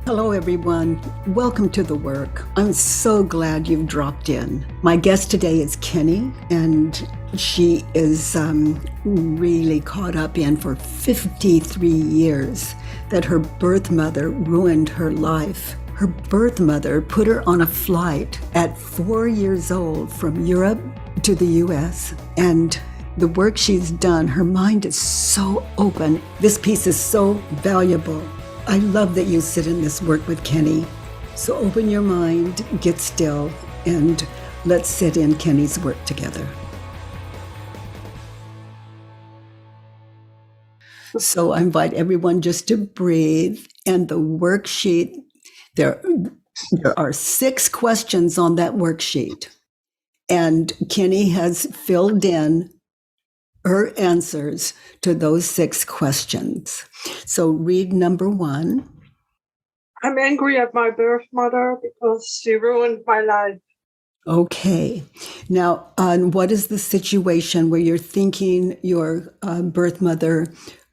Hello, everyone. Welcome to The Work. I'm so glad you've dropped in. My guest today is Kenny, and she is really caught up in for 53 years that her birth mother ruined her life. Her birth mother put her on a flight at 4 years old from Europe to the US, and the work she's done, her mind is so open. This piece is so valuable. I love that you sit in this work with Kenny. So open your mind, get still, and let's sit in Kenny's work together. So I invite everyone just to breathe. And the worksheet, there are 6 questions on that worksheet. And Kenny has filled in her answers to those 6 questions. So read number 1. I'm angry at my birth mother because she ruined my life. Okay. Now, what is the situation where you're thinking your birth mother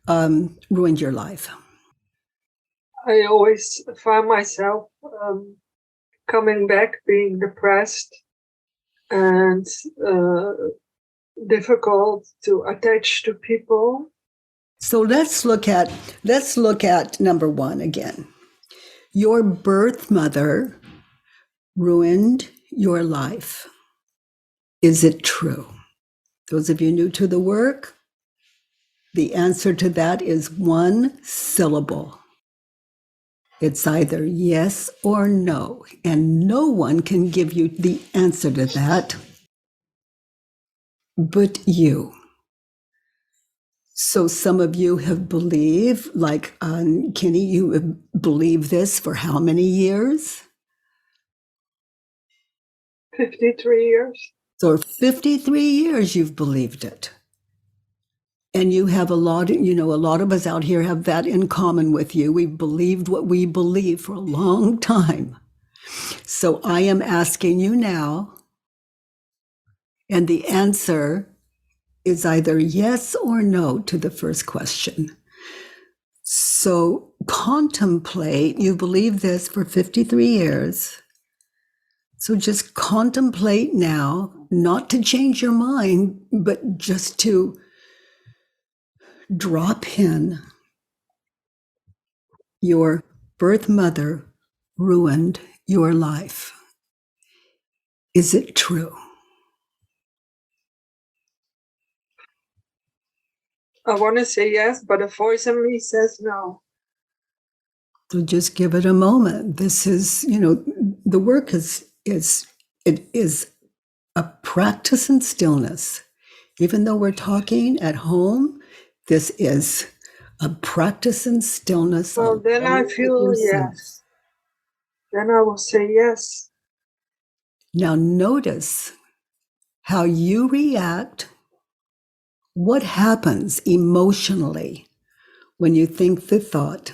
ruined your life? I always find myself coming back being depressed and difficult to attach to people. So let's look at number 1 again. Your birth mother ruined your life. Is it true? Those of you new to the work, the answer to that is 1 syllable. It's either yes or no, and no one can give you the answer to that but you. So some of you have believed, like Kenny, you have believed this for how many years? 53 years. So 53 years you've believed it. And you have a lot of us out here have that in common with you. We've believed what we believe for a long time. So I am asking you now, and the answer is either yes or no to the first question. So contemplate, you believe this for 53 years. So just contemplate now, not to change your mind, but just to drop in. Your birth mother ruined your life. Is it true? I want to say yes, but a voice in me says no. So just give it a moment. This is, the work is a practice in stillness. Even though we're talking at home, this is a practice in stillness. Well, then I feel yes. Then I will say yes. Now notice how you react. What happens emotionally when you think the thought,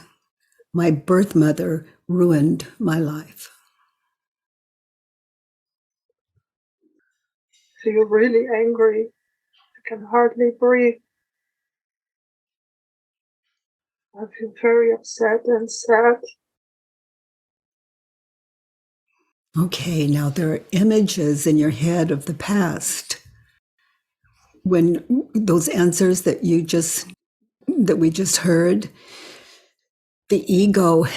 my birth mother ruined my life? I feel really angry. I can hardly breathe. I feel very upset and sad. Okay, now there are images in your head of the past. When those answers that we just heard, the ego,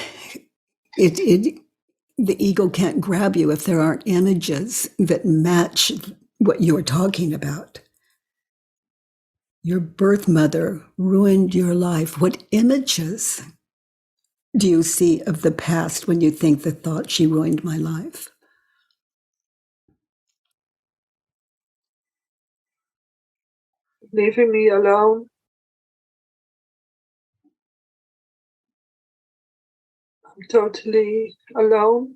the ego can't grab you if there aren't images that match what you're talking about. Your birth mother ruined your life. What images do you see of the past when you think the thought, she ruined my life? Leaving me alone. I'm totally alone.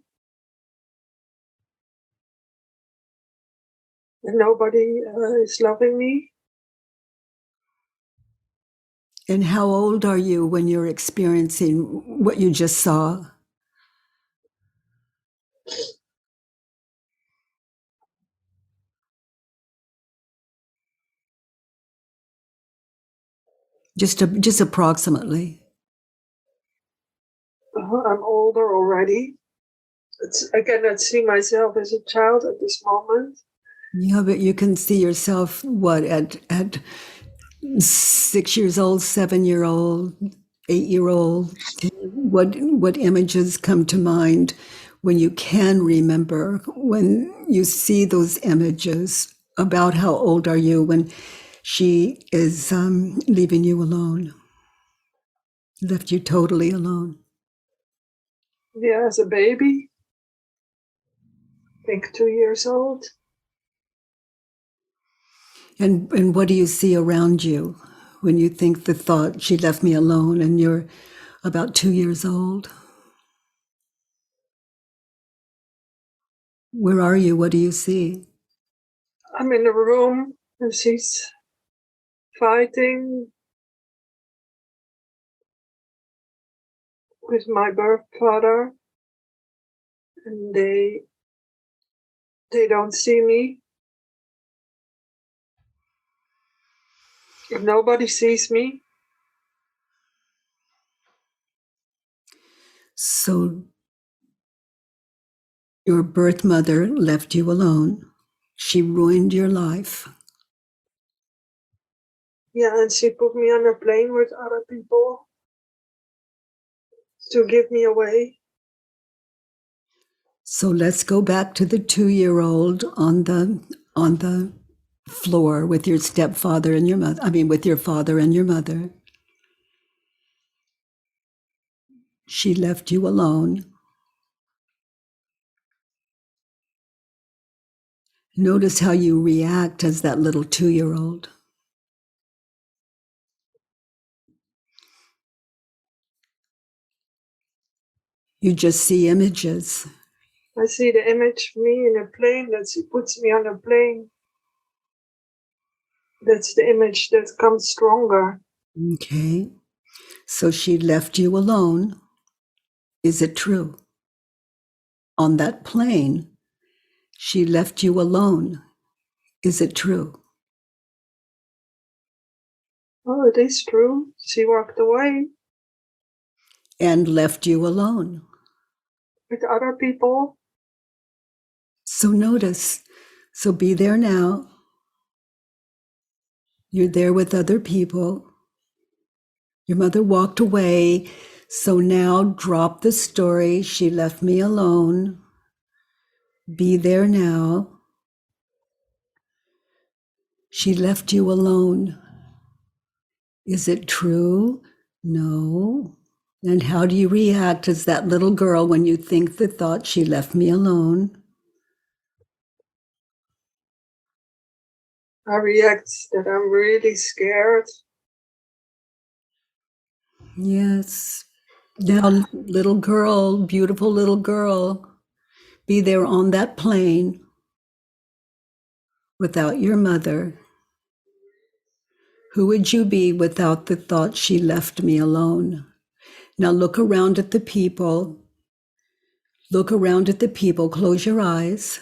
And nobody is loving me. And how old are you when you're experiencing what you just saw? Just approximately. I'm older already. I cannot see myself as a child at this moment. Yeah, but you can see yourself, what, at 6 years old, 7 year old, 8 year old? What images come to mind when you can remember, when you see those images? About how old are you when she is leaving you alone, left you totally alone? Yeah, as a baby, I think 2 years old. And what do you see around you when you think the thought, she left me alone, and you're about 2 years old? Where are you? What do you see? I'm in a room and she's fighting with my birth father, and they don't see me. Nobody sees me. So your birth mother left you alone. She ruined your life. Yeah, and she put me on a plane with other people to give me away. So let's go back to the 2 year old on the floor with your stepfather and your mother. I mean, with your father and your mother. She left you alone. Notice how you react as that little 2 year old. You just see images. I see the image of me in a plane, that she puts me on a plane. That's the image that comes stronger. Okay. So she left you alone. Is it true? On that plane, she left you alone. Is it true? Oh, it is true. She walked away And left you alone. with other people. So notice. So be there now. You're there with other people. Your mother walked away. So now drop the story. She left me alone. Be there now. She left you alone. Is it true? No. And how do you react as that little girl when you think the thought, she left me alone? I react that I'm really scared. Yes. Now, little girl, beautiful little girl, be there on that plane without your mother. Who would you be without the thought, she left me alone? Now look around at the people. Look around at the people. Close your eyes.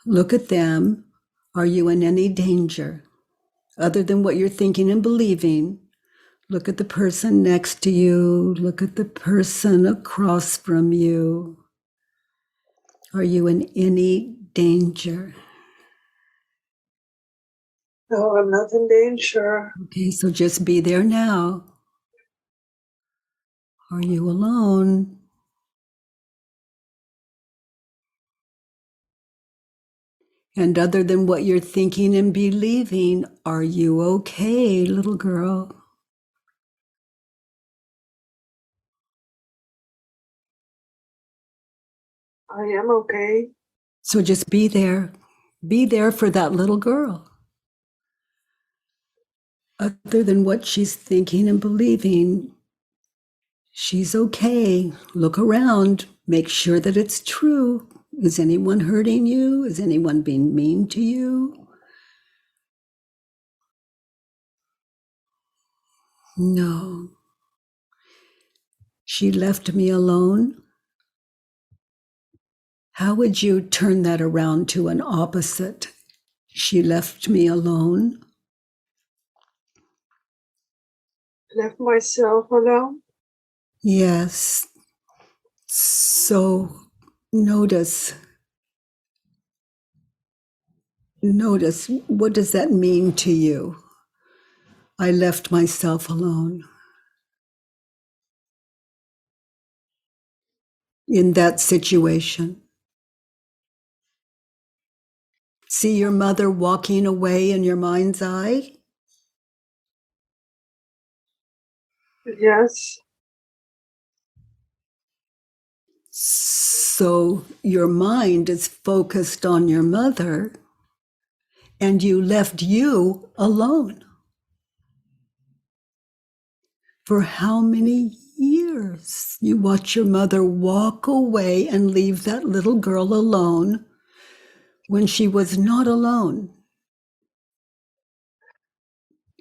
Look at them. Are you in any danger? Other than what you're thinking and believing, look at the person next to you. Look at the person across from you. Are you in any danger? No, I'm not in danger. Okay, so just be there now. Are you alone? And other than what you're thinking and believing, are you okay, little girl? I am okay. So just be there. Be there for that little girl. Other than what she's thinking and believing, she's okay. Look around. Make sure that it's true. Is anyone hurting you? Is anyone being mean to you? No. She left me alone. How would you turn that around to an opposite? She left me alone. Left myself alone. Yes. So notice, what does that mean to you? I left myself alone in that situation. See your mother walking away in your mind's eye? Yes. So your mind is focused on your mother and you left you alone. For how many years? You watch your mother walk away and leave that little girl alone when she was not alone.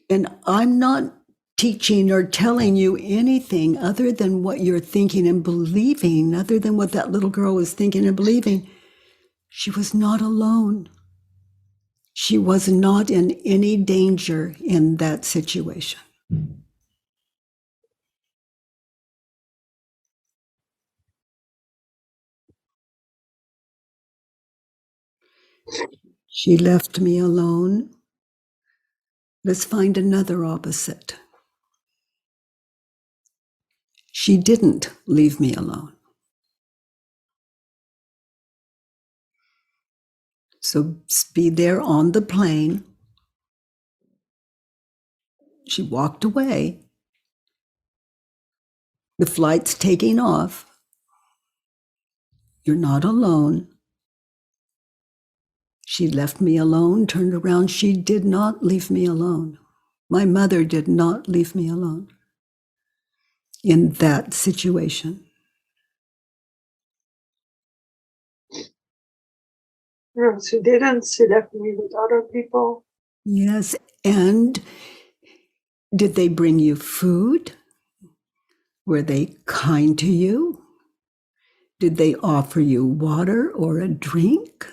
And I'm not teaching or telling you anything other than what you're thinking and believing, other than what that little girl was thinking and believing. She was not alone. She was not in any danger in that situation. She left me alone. Let's find another opposite. She didn't leave me alone. So be there on the plane. She walked away. The flight's taking off. You're not alone. She left me alone, turned around. She did not leave me alone. My mother did not leave me alone in that situation. No, she didn't. She left me with other people. Yes. And did they bring you food? Were they kind to you? Did they offer you water or a drink?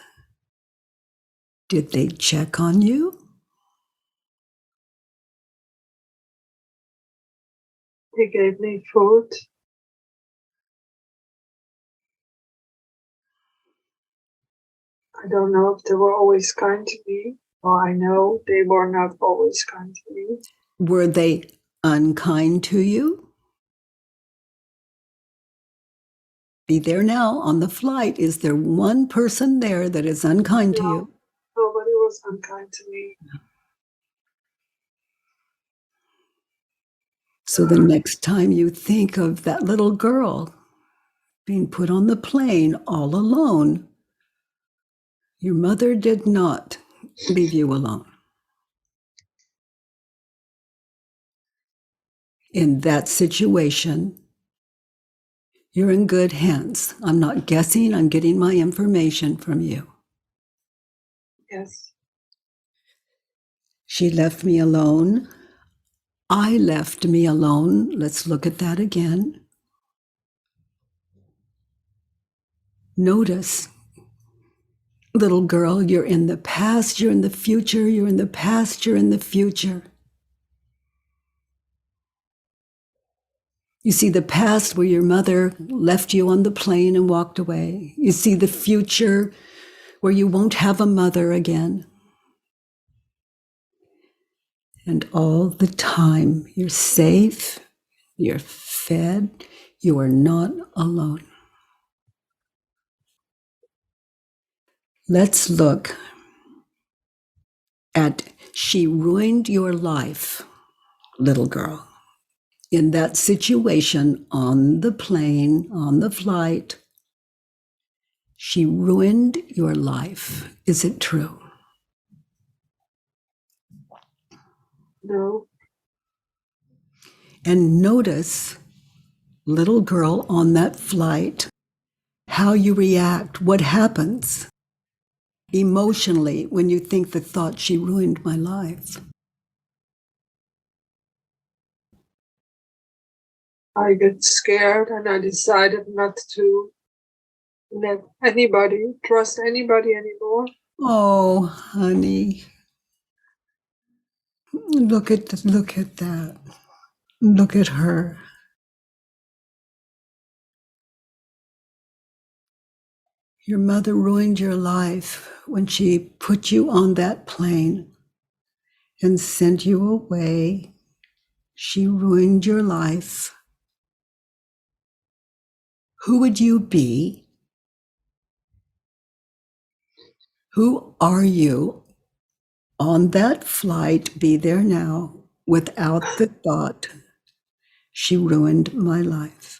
Did they check on you? They gave me food. I don't know if they were always kind to me. Well, I know they were not always kind to me. Were they unkind to you? Be there now on the flight. Is there one person there that is unkind to you? Nobody was unkind to me. So the next time you think of that little girl being put on the plane all alone, your mother did not leave you alone. In that situation, you're in good hands. I'm not guessing, I'm getting my information from you. Yes. She left me alone. I left me alone. Let's look at that again. Notice, little girl, you're in the past, you're in the future, you're in the past, you're in the future. You see the past where your mother left you on the plane and walked away. You see the future where you won't have a mother again. And all the time, you're safe, you're fed, you are not alone. Let's look at she ruined your life, little girl. In that situation on the plane, on the flight, she ruined your life. Is it true? No. And notice, little girl on that flight, how you react, what happens emotionally when you think the thought she ruined my life. I get scared and I decided not to let anybody trust anybody anymore. Oh, honey. Look at that. Look at her. Your mother ruined your life when she put you on that plane and sent you away. She ruined your life. Who would you be? Who are you on that flight? Be there now without the thought, she ruined my life.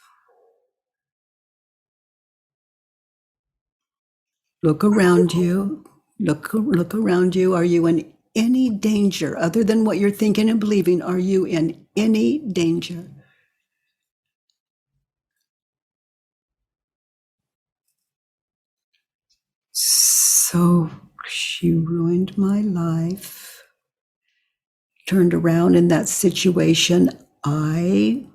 Look around you. Look around you. Are you in any danger other than what you're thinking and believing? Are you in any danger? So she ruined my life. Turned around in that situation. I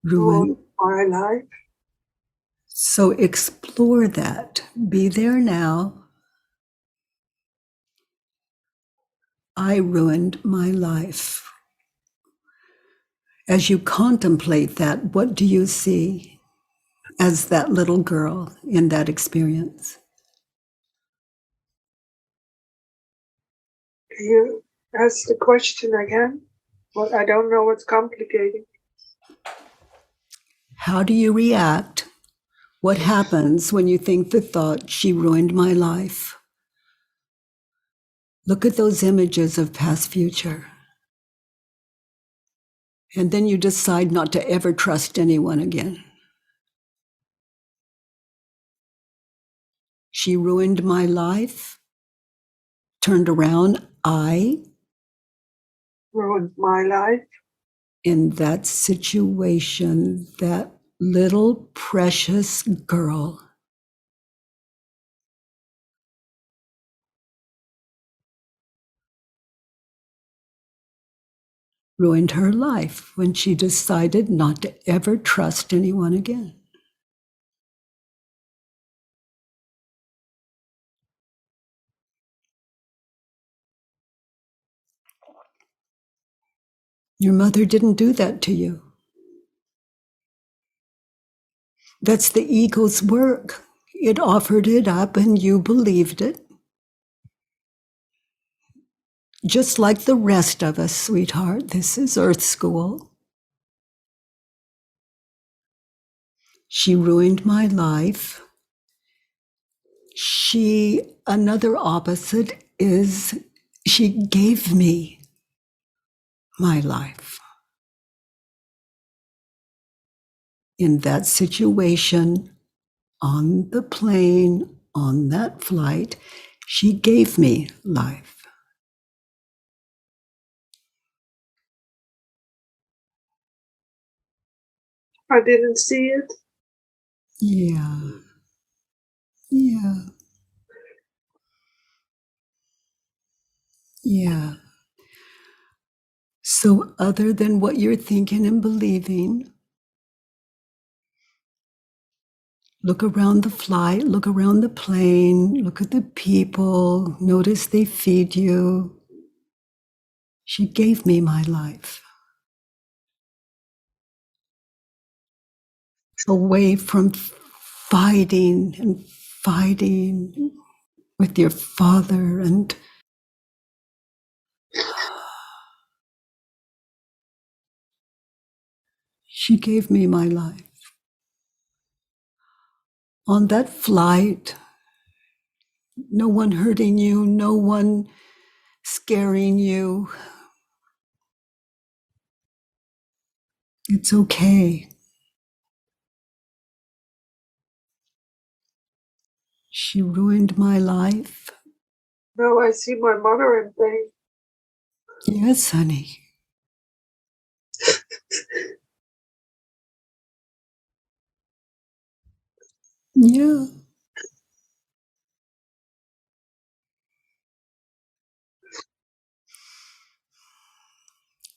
ruined my life. So explore that. Be there now. I ruined my life. As you contemplate that, what do you see as that little girl in that experience? Can you ask the question again? Well, I don't know what's complicated. How do you react? What happens when you think the thought, she ruined my life? Look at those images of past, future. And then you decide not to ever trust anyone again. She ruined my life. Turned around, I ruined my life. In that situation, that little precious girl ruined her life when she decided not to ever trust anyone again. Your mother didn't do that to you. That's the ego's work. It offered it up and you believed it. Just like the rest of us, sweetheart, this is Earth School. She ruined my life. Another opposite is she gave me my life. In that situation, on the plane, on that flight, she gave me life. I didn't see it. Yeah. Yeah. Yeah. So, other than what you're thinking and believing, look around the flight, look around the plane, look at the people, notice they feed you. She gave me my life. Away from fighting and fighting with your father, and she gave me my life. On that flight, no one hurting you, no one scaring you. It's okay. She ruined my life. Now I see my mother in pain. Yes, honey. Yeah.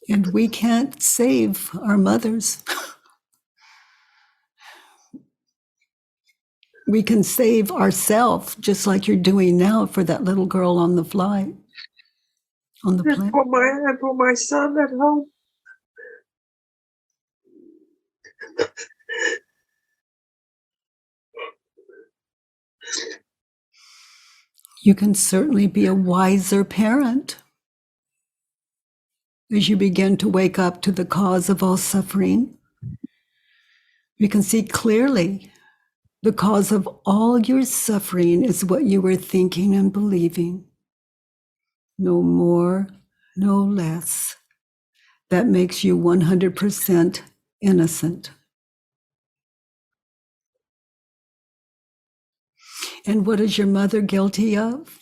And we can't save our mothers. We can save ourselves, just like you're doing now for that little girl on the flight, on the plane. And for my son at home. You can certainly be a wiser parent as you begin to wake up to the cause of all suffering. You can see clearly the cause of all your suffering is what you were thinking and believing. No more, no less. That makes you 100% innocent. And what is your mother guilty of?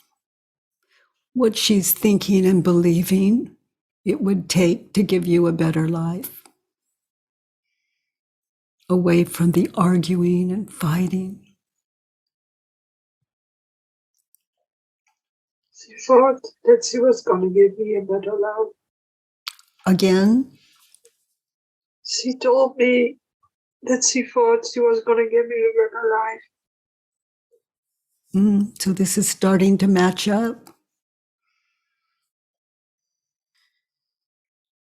What she's thinking and believing it would take to give you a better life, away from the arguing and fighting. She thought that she was going to give me a better life. Again? She told me that she thought she was going to give me a better life. So this is starting to match up.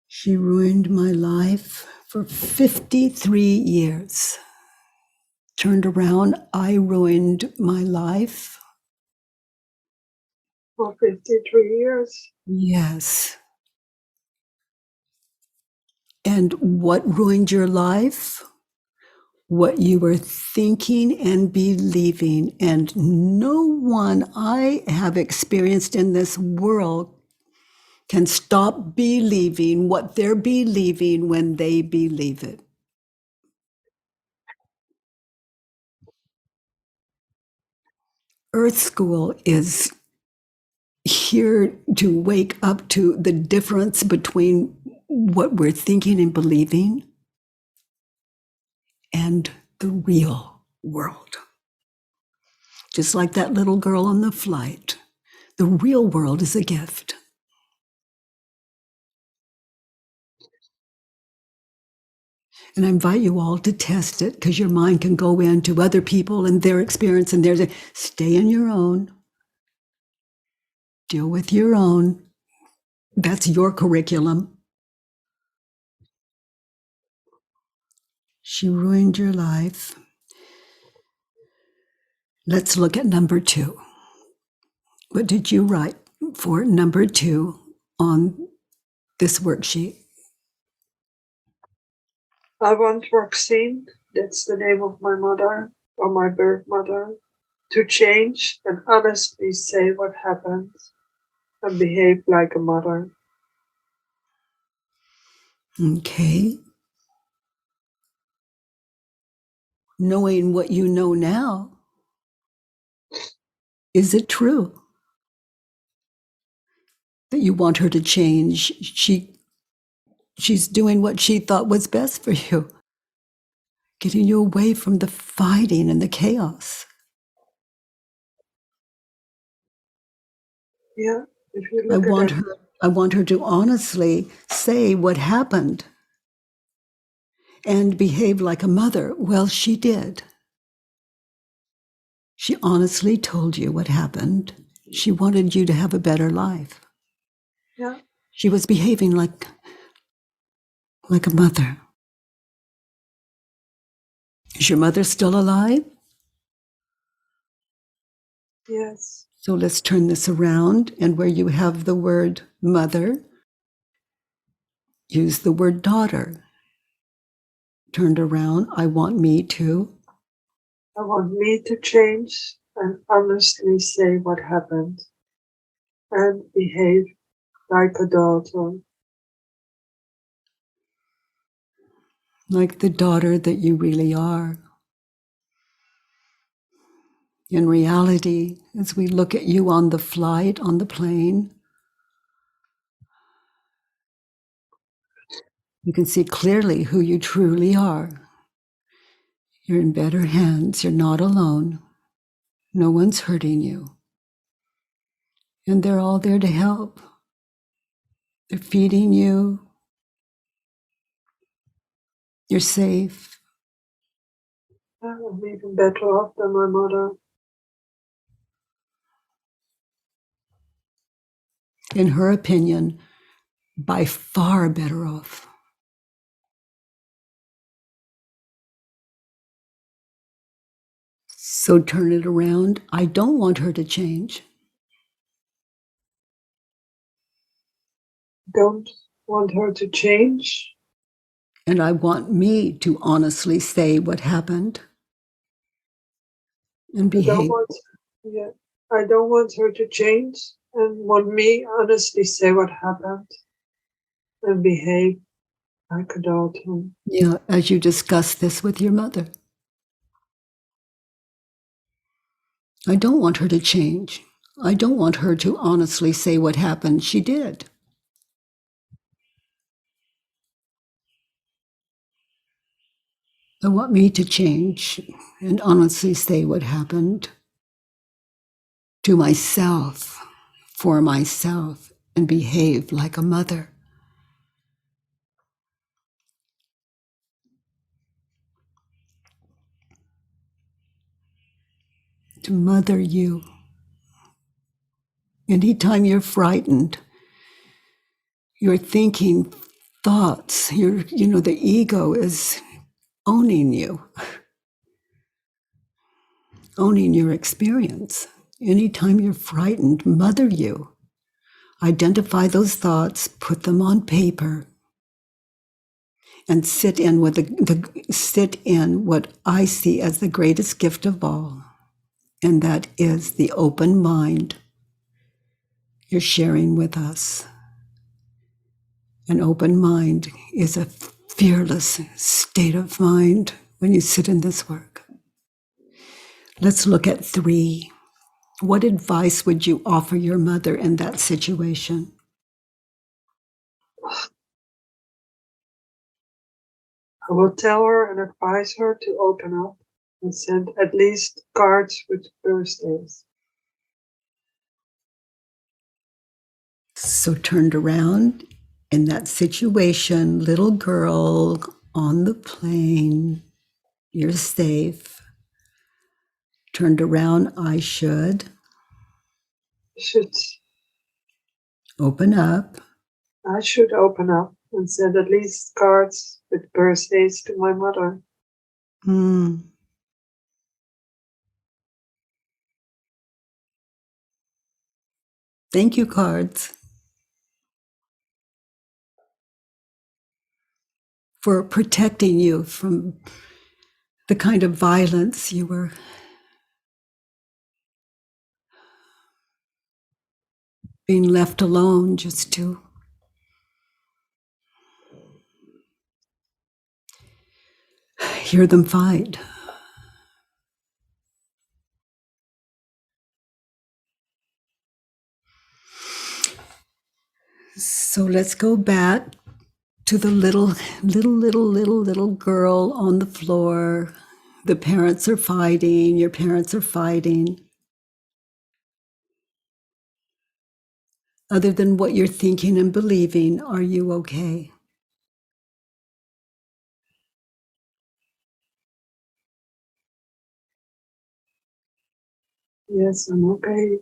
She ruined my life for 53 years. Turned around, I ruined my life. For 53 years. Yes. And what ruined your life? What you were thinking and believing. And no one I have experienced in this world can stop believing what they're believing when they believe it. Earth School is here to wake up to the difference between what we're thinking and believing and the real world. Just like that little girl on the flight, the real world is a gift. And I invite you all to test it, because your mind can go into other people and their experience, and there's stay in your own, deal with your own. That's your curriculum. She ruined your life. Let's look at number 2. What did you write for number 2 on this worksheet? I want Roxine, that's the name of my mother, or my birth mother, to change and honestly say what happened and behave like a mother. Okay. Knowing what you know now, is it true that you want her to change? She's doing what she thought was best for you, getting you away from the fighting and the chaos. Yeah, if you look at it. I want her to honestly say what happened and behave like a mother. Well, she did. She honestly told you what happened. She wanted you to have a better life. Yeah. She was behaving like a mother. Is your mother still alive? Yes. So let's turn this around, and where you have the word mother, use the word daughter. Turned around, I want me to. I want me to change and honestly say what happened and behave like a daughter. Like the daughter that you really are. In reality, as we look at you on the flight, on the plane, you can see clearly who you truly are. You're in better hands. You're not alone. No one's hurting you. And they're all there to help. They're feeding you. You're safe. I'm even better off than my mother. In her opinion, by far better off. So turn it around. I don't want her to change. Don't want her to change. And I want me to honestly say what happened and I don't behave. want, yeah, I don't want her to change and want me honestly say what happened and behave like a daughter. Yeah, as you discuss this with your mother. I don't want her to change. I don't want her to honestly say what happened. She did. I want me to change and honestly say what happened to myself, for myself, and behave like a mother. To mother you. Anytime you're frightened, you're thinking thoughts, the ego is owning you, owning your experience. Anytime you're frightened, mother you. Identify those thoughts, put them on paper, and sit in what I see as the greatest gift of all, and that is the open mind you're sharing with us. An open mind is a fearless state of mind when you sit in this work. Let's look at 3. What advice would you offer your mother in that situation? I will tell her and advise her to open up and send at least cards with birthdays. So turned around in that situation, little girl on the plane, you're safe. Turned around, I should Should open up. I should open up and send at least cards with birthdays to my mother. Thank you, cards, for protecting you from the kind of violence you were being left alone just to hear them fight. So let's go back to the little girl on the floor. The parents are fighting, your parents are fighting. Other than what you're thinking and believing, are you okay? Yes, I'm okay.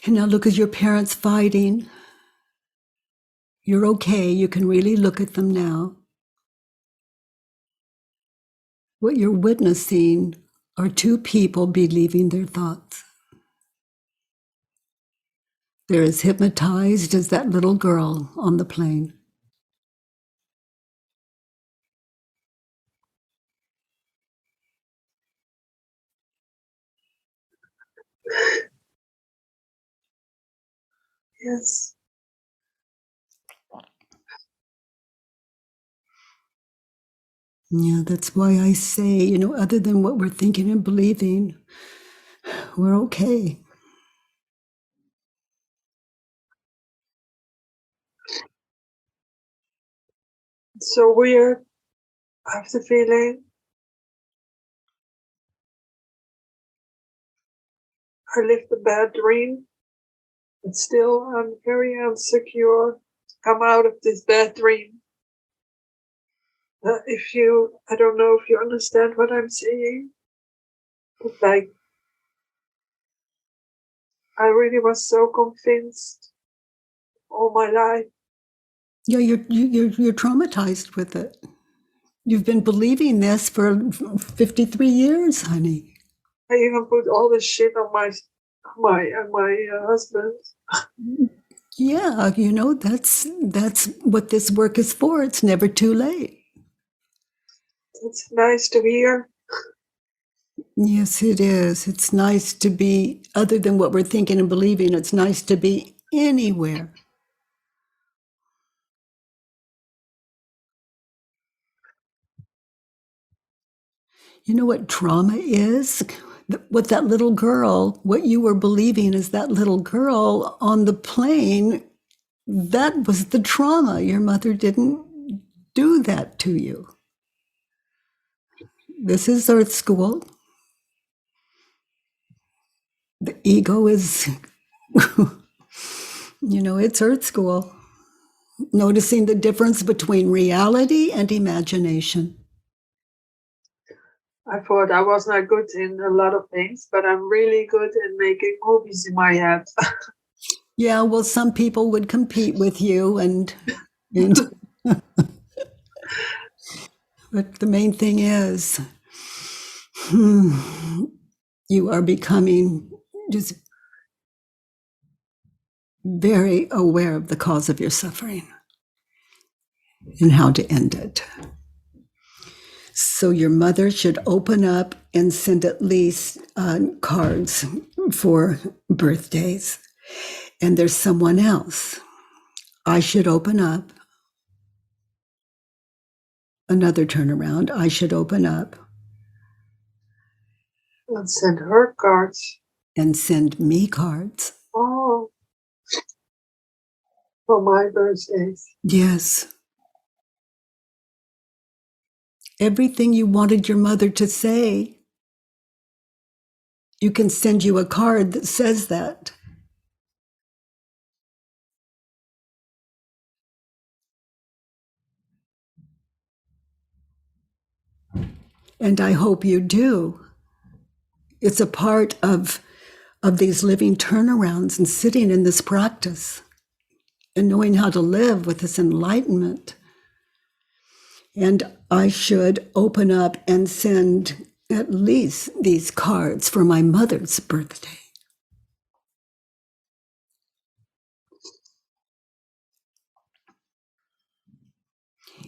And now look at your parents fighting. You're okay. You can really look at them now. What you're witnessing are 2 people believing their thoughts. They're as hypnotized as that little girl on the plane. Yes. Yeah, that's why I say, other than what we're thinking and believing, we're okay. It's so weird. I have the feeling I lived a bad dream, but still I'm very insecure to come out of this bad dream. I don't know if you understand what I'm saying, but like, I really was so convinced all my life. Yeah, you're traumatized with it. You've been believing this for 53 years, honey. I even put all this shit on my husband. Yeah, that's what this work is for. It's never too late. It's nice to hear. Yes, it is. It's nice to be, other than what we're thinking and believing, it's nice to be anywhere. You know what trauma is? What that little girl, what you were believing is that little girl on the plane, that was the trauma. Your mother didn't do that to you. This is Earth School. The ego is, it's Earth School. Noticing the difference between reality and imagination. I thought I was not good in a lot of things, but I'm really good in making movies in my head. Yeah, well, some people would compete with you, and but the main thing is, you are becoming just very aware of the cause of your suffering and how to end it. So your mother should open up and send at least cards for birthdays. And there's someone else. I should open up another turnaround. I should open up And send her cards. and send me cards. Oh, for my birthdays. Yes. Everything you wanted your mother to say, you can send you a card that says that. And I hope you do. It's a part of these living turnarounds and sitting in this practice and knowing how to live with this enlightenment. And I should open up and send at least these cards for my mother's birthday.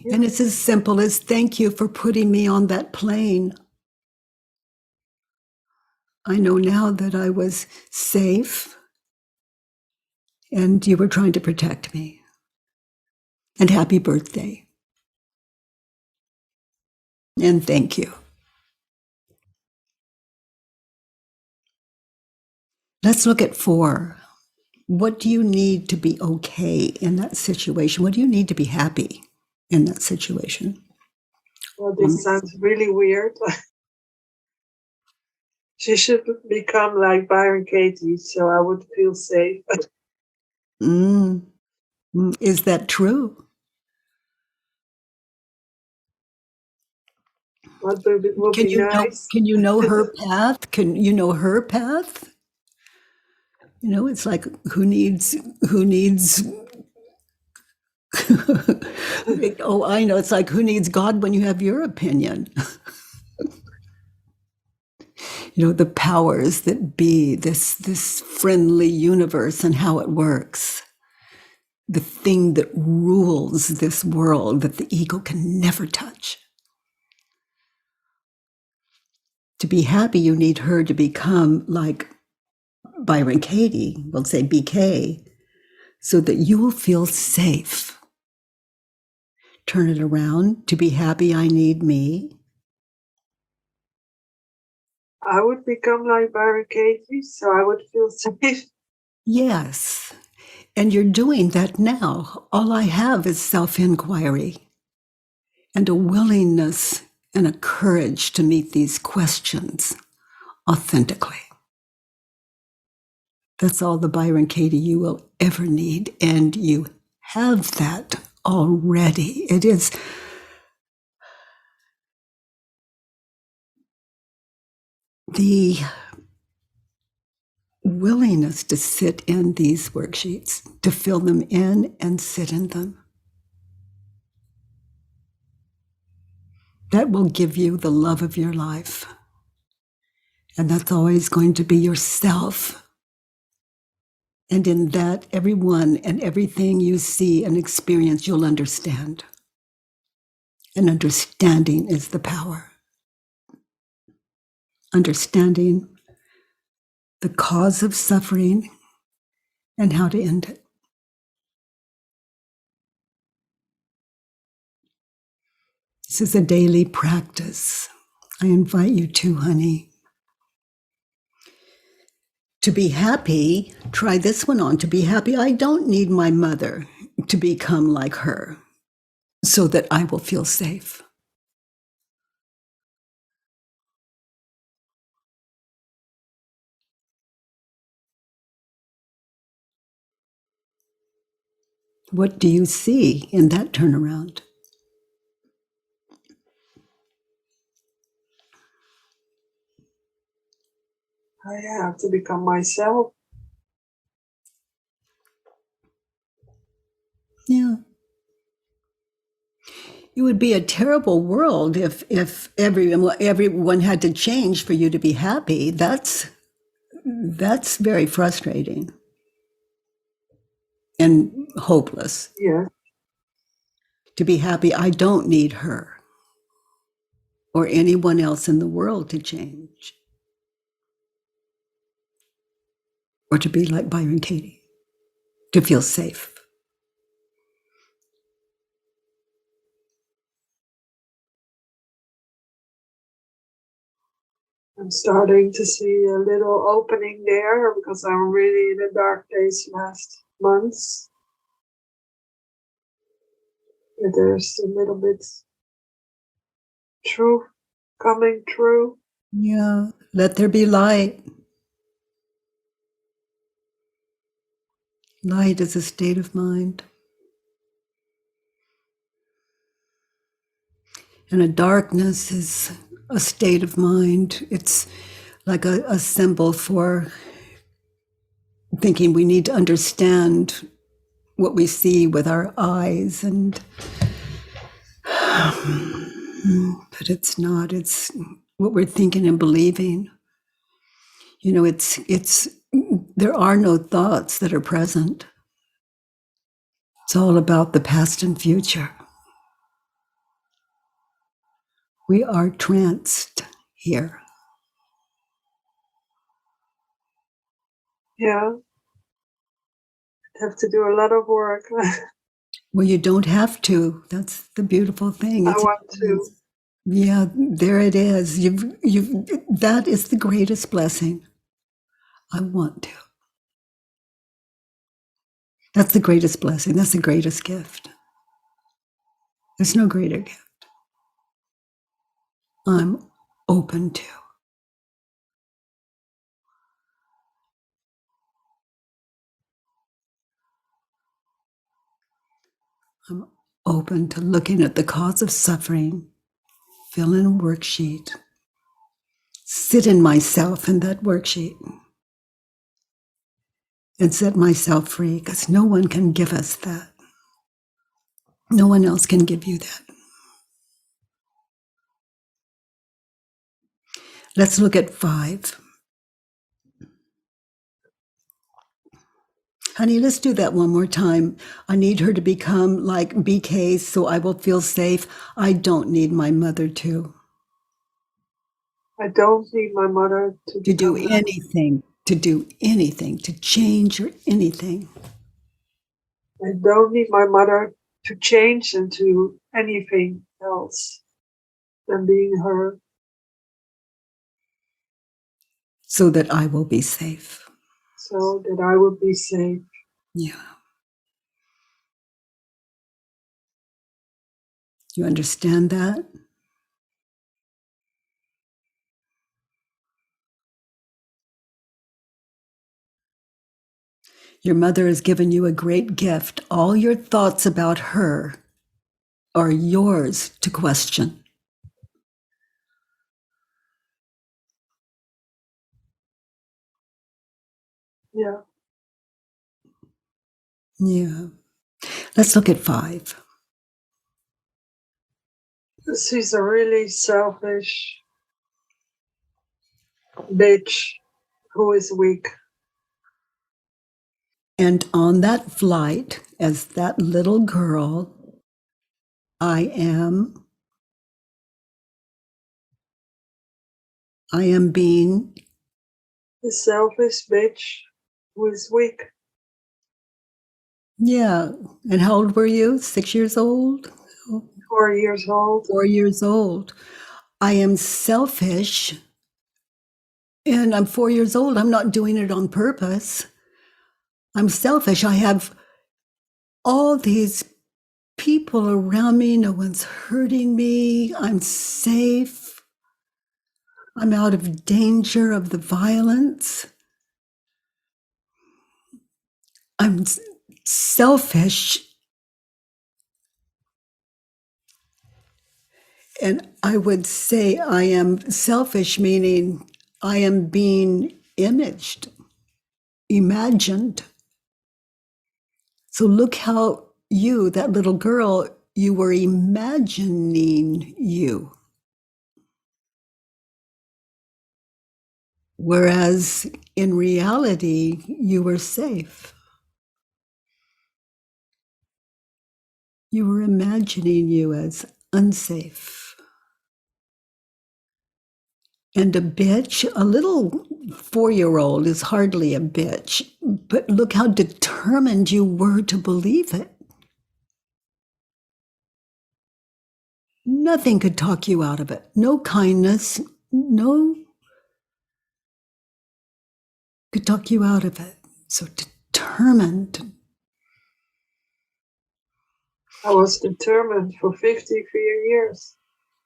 Yeah. And it's as simple as thank you for putting me on that plane. I know now that I was safe and you were trying to protect me. And happy birthday. And thank you. Let's look at 4. What do you need to be okay in that situation? What do you need to be happy in that situation? Well, this sounds really weird. She should become like Byron Katie, so I would feel safe. Is that true? What would Can be you nice? can you know her path? Can you know her path? It's like who needs oh, I know. It's like who needs God when you have your opinion? The powers that be, this friendly universe and how it works. The thing that rules this world that the ego can never touch. To be happy, you need her to become like Byron Katie, we'll say BK, so that you will feel safe. Turn it around. To be happy, I need me. I would become like Byron Katie, so I would feel safe. Yes. And you're doing that now. All I have is self-inquiry and a willingness and a courage to meet these questions authentically. That's all the Byron Katie you will ever need. And you have that already. It is the willingness to sit in these worksheets, to fill them in and sit in them. That will give you the love of your life. And that's always going to be yourself. And in that, everyone and everything you see and experience, you'll understand. And understanding is the power. Understanding the cause of suffering and how to end it. This is a daily practice. I invite you to, honey. To be happy, try this one on. To be happy, I don't need my mother to become like her so that I will feel safe. What do you see in that turnaround? I have to become myself. Yeah. It would be a terrible world if everyone had to change for you to be happy. That's very frustrating and hopeless. Yeah. To be happy, I don't need her or anyone else in the world to change. Or to be like Byron Katie, to feel safe. I'm starting to see a little opening there because I'm really in the dark days last months. But there's a little bit truth coming through. Yeah, let there be light. Light is a state of mind. And a darkness is a state of mind. It's like a symbol for thinking we need to understand what we see with our eyes, and but it's not. It's what we're thinking and believing. You know, it's there are no thoughts that are present. It's all about the past and future. We are tranced here. Yeah. I have to do a lot of work. Well, you don't have to. That's the beautiful thing. I want to. Yeah, there it is. That is the greatest blessing. I want to. That's the greatest blessing. That's the greatest gift. There's no greater gift. I'm open to. I'm open to looking at the cause of suffering, fill in a worksheet, sit in myself in that worksheet, and set myself free, because no one can give us that. No one else can give you that. Let's look at 5. Honey, let's do that one more time. I need her to become like BK so I will feel safe. I don't need my mother to. I don't need my mother To do anything, to change or anything. I don't need my mother to change into anything else than being her. So that I will be safe. So that I will be safe. Yeah. You understand that? Your mother has given you a great gift. All your thoughts about her are yours to question. Yeah. Yeah. Let's look at 5. She's a really selfish bitch who is weak. And on that flight, as that little girl, I am being, The selfish bitch who is weak. yeah. And how old were you? 6 years old? 4 years old. 4 years old. I am selfish, and I'm 4 years old. I'm not doing it on purpose. I'm selfish. I have all these people around me. No one's hurting me. I'm safe. I'm out of danger of the violence. I'm selfish. And I would say I am selfish, meaning I am being imaged, imagined. So look how you, that little girl, you were imagining you. Whereas in reality, you were safe. You were imagining you as unsafe. And a bitch, a little 4-year-old is hardly a bitch, but look how determined you were to believe it. Nothing could talk you out of it. No kindness, no could talk you out of it. So determined. I was determined for 54 years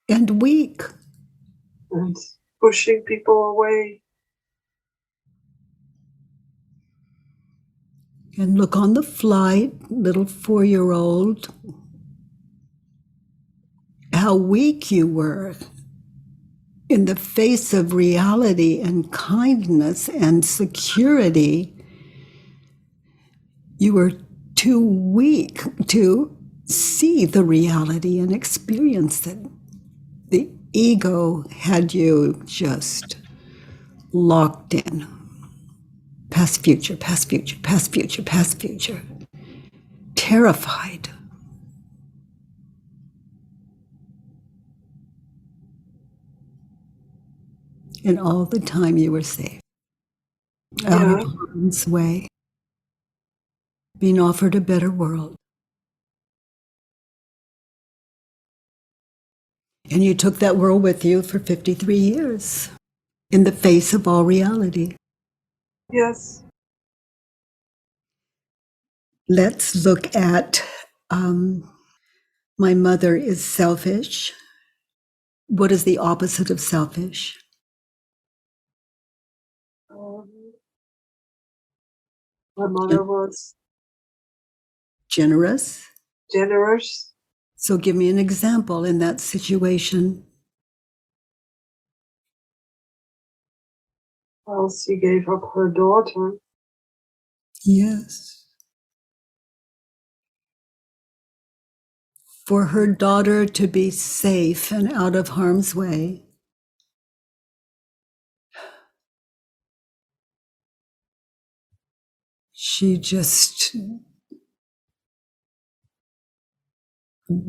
And weak. and pushing people away. And look on the flight, little 4-year-old, how weak you were in the face of reality and kindness and security. You were too weak to see the reality and experience it. The ego had you just locked in. Past, future, past, future, past, future, past, future. Terrified. And all the time you were safe, out of harm's way, being offered a better world. And you took that world with you for 53 years in the face of all reality. Yes. Let's look at my mother is selfish. What is the opposite of selfish? Um, my mother was Generous. generous. So give me an example in that situation. Well, she gave up her daughter. Yes. For her daughter to be safe and out of harm's way. She just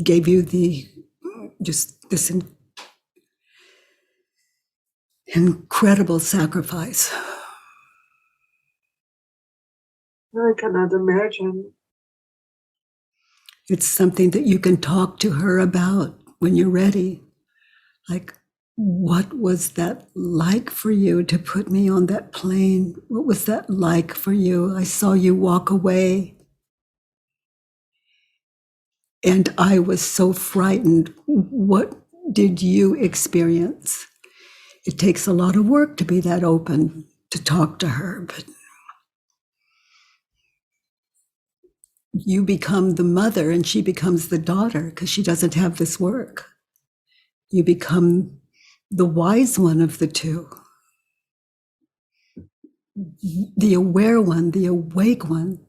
gave you this incredible sacrifice. I cannot imagine. It's something that you can talk to her about when you're ready. Like, what was that like for you to put me on that plane? What was that like for you? I saw you walk away. And I was so frightened. What did you experience? It takes a lot of work to be that open to talk to her, but you become the mother and she becomes the daughter because she doesn't have this work. You become the wise one of the two. the aware one, the awake one.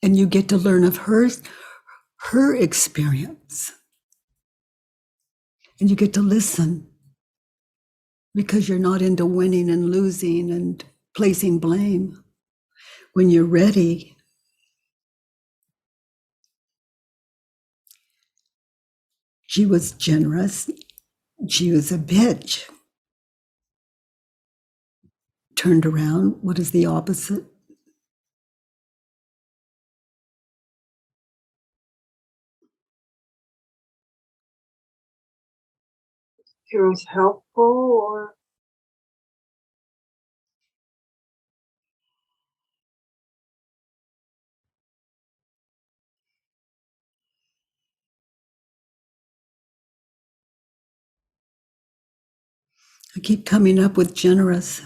And you get to learn of her experience. And you get to listen because you're not into winning and losing and placing blame. When you're ready, she was generous. She was a bitch. Turned around, what is the opposite? He was helpful, or I keep coming up with generous,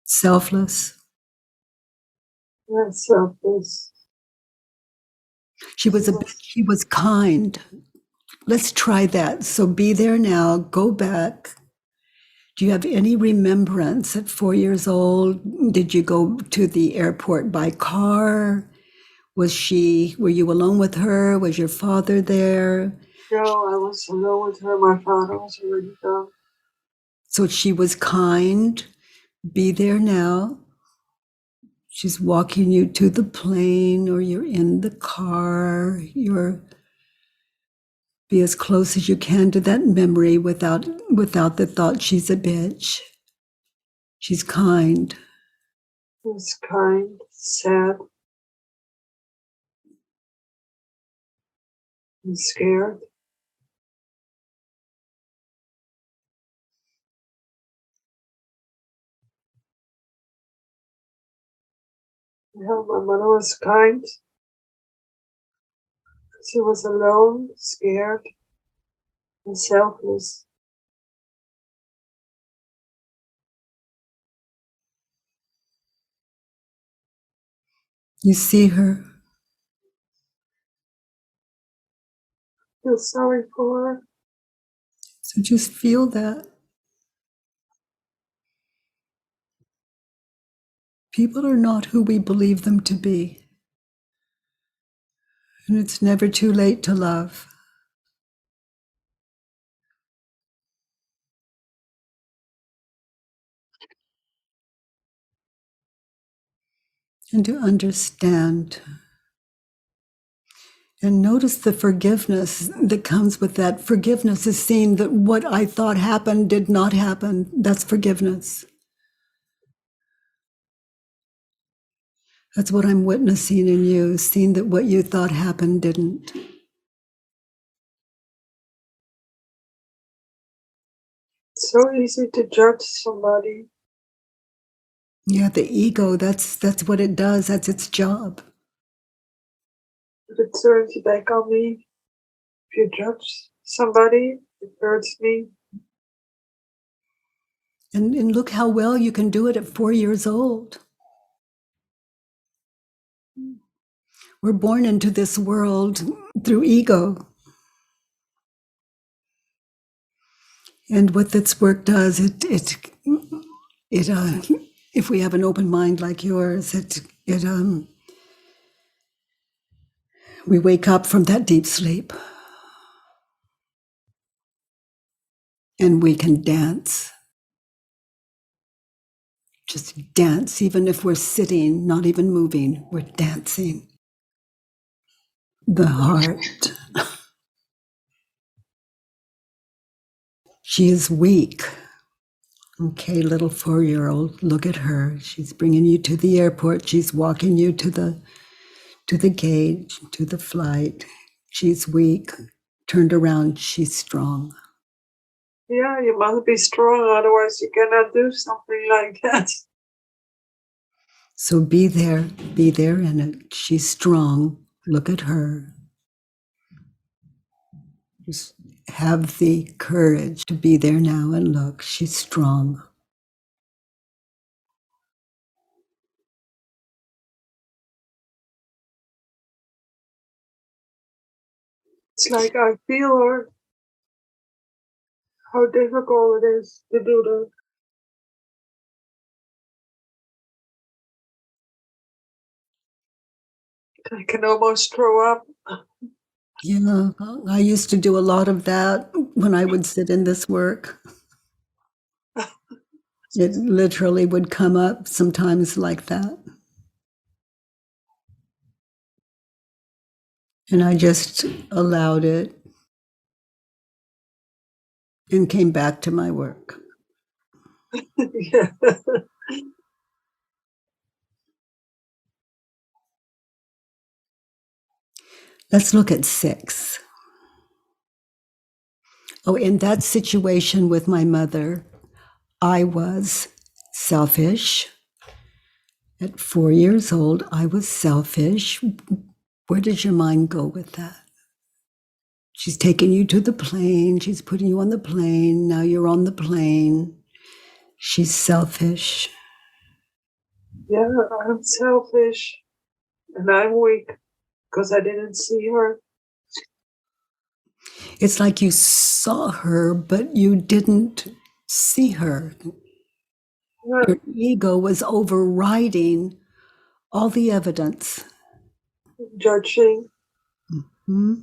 selfless. selfless. She was a bitch. She was kind. Let's try that. So be there now, go back. Do you have any remembrance at 4 years old? Did you go to the airport by car? Were you alone with her? Was your father there? No, I was alone with her. My father was already gone. So she was kind. Be there now. She's walking you to the plane, or you're in the car. Be as close as you can to that memory without the thought she's a bitch. She's kind. He was kind, sad, and scared. Yeah, my mother was kind. She was alone, scared, and selfless. You see her. Feel sorry for her. So just feel that. People are not who we believe them to be. And it's never too late to love. And to understand. And notice the forgiveness that comes with that. Forgiveness is seeing that what I thought happened did not happen. That's forgiveness. That's what I'm witnessing in you, seeing that what you thought happened didn't. It's so easy to judge somebody. Yeah, the ego, that's what it does. That's its job. But it turns back on me. If you judge somebody, it hurts me. And look how well you can do it at 4 years old. We're born into this world through ego. And what this work does, if we have an open mind like yours, we wake up from that deep sleep and we can dance. Just dance, even if we're sitting, not even moving, we're dancing. The heart. She is weak. Okay, little 4-year-old, look at her. She's bringing you to the airport. She's walking you to the gate, to the flight. She's weak. Turned around, she's strong. Yeah, you must be strong, otherwise you cannot do something like that. So be there in it. She's strong. Look at her. Just have the courage to be there now and look. She's strong. It's like I feel her. how difficult it is to do that. I can almost throw up. Yeah, I used to do a lot of that when I would sit in this work. It literally would come up sometimes like that. And I just allowed it and came back to my work. Yeah. Let's look at 6. Oh, in that situation with my mother, I was selfish. At 4 years old, I was selfish. Where does your mind go with that? She's taking you to the plane. She's putting you on the plane. Now you're on the plane. She's selfish. Yeah, I'm selfish and I'm weak because I didn't see her. It's like you saw her, but you didn't see her. Yeah. Your ego was overriding all the evidence. Judging. Hmm?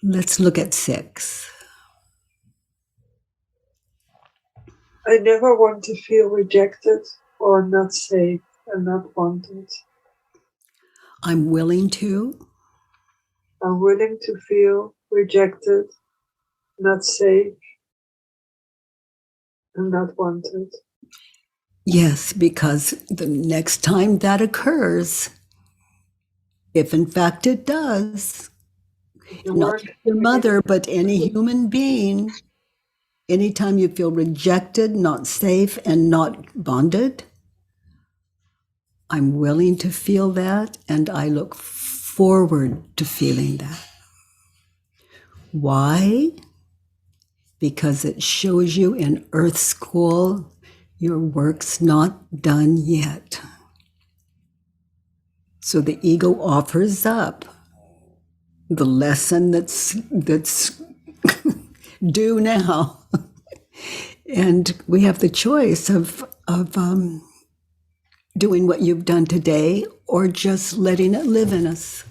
Let's look at 6. I never want to feel rejected or not safe and not wanted. I'm willing to. I'm willing to feel rejected, not safe, and not wanted. Yes, because the next time that occurs, if in fact it does, not just your mother, but any human being, anytime you feel rejected, not safe, and not bonded, I'm willing to feel that, and I look forward to feeling that. Why? Because it shows you in Earth School, your work's not done yet. So the ego offers up the lesson that's due now. And we have the choice of doing what you've done today or just letting it live in us.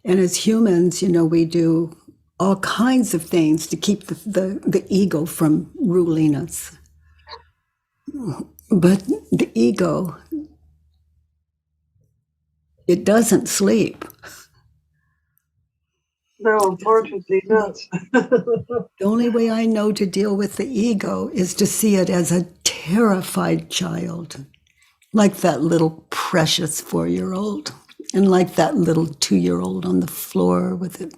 And as humans, we do all kinds of things to keep the ego from ruling us. But the ego, it doesn't sleep. No, unfortunately not. The only way I know to deal with the ego is to see it as a terrified child, like that little precious 4-year-old, and like that little 2-year-old on the floor with it,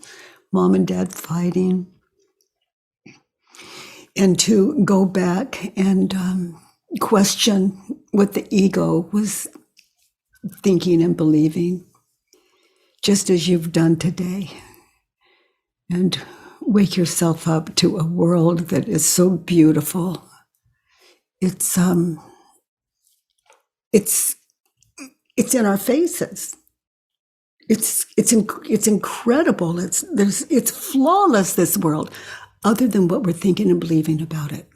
mom and dad fighting. And to go back and question what the ego was thinking and believing, just as you've done today. And wake yourself up to a world that is so beautiful. It's in our faces. It's incredible. It's flawless, this world, other than what we're thinking and believing about it.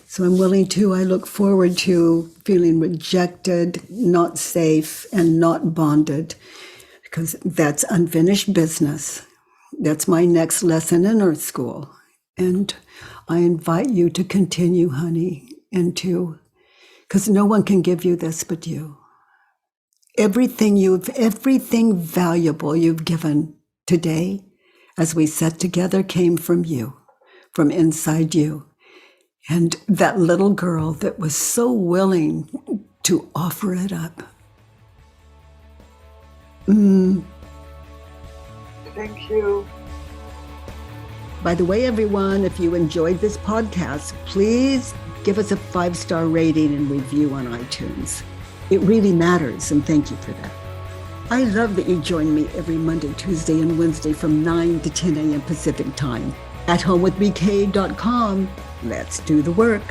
So I look forward to feeling rejected, not safe, and not bonded, because that's unfinished business. That's my next lesson in Earth School. And I invite you to continue, honey, because no one can give you this but you. Everything valuable you've given today, as we sat together, came from you, from inside you. And that little girl that was so willing to offer it up. Thank you. By the way, everyone, if you enjoyed this podcast, please give us a 5-star rating and review on iTunes. It really matters, and thank you for that. I love that you join me every Monday, Tuesday, and Wednesday from 9 to 10 a.m. Pacific time. At homewithbk.com. Let's do the work.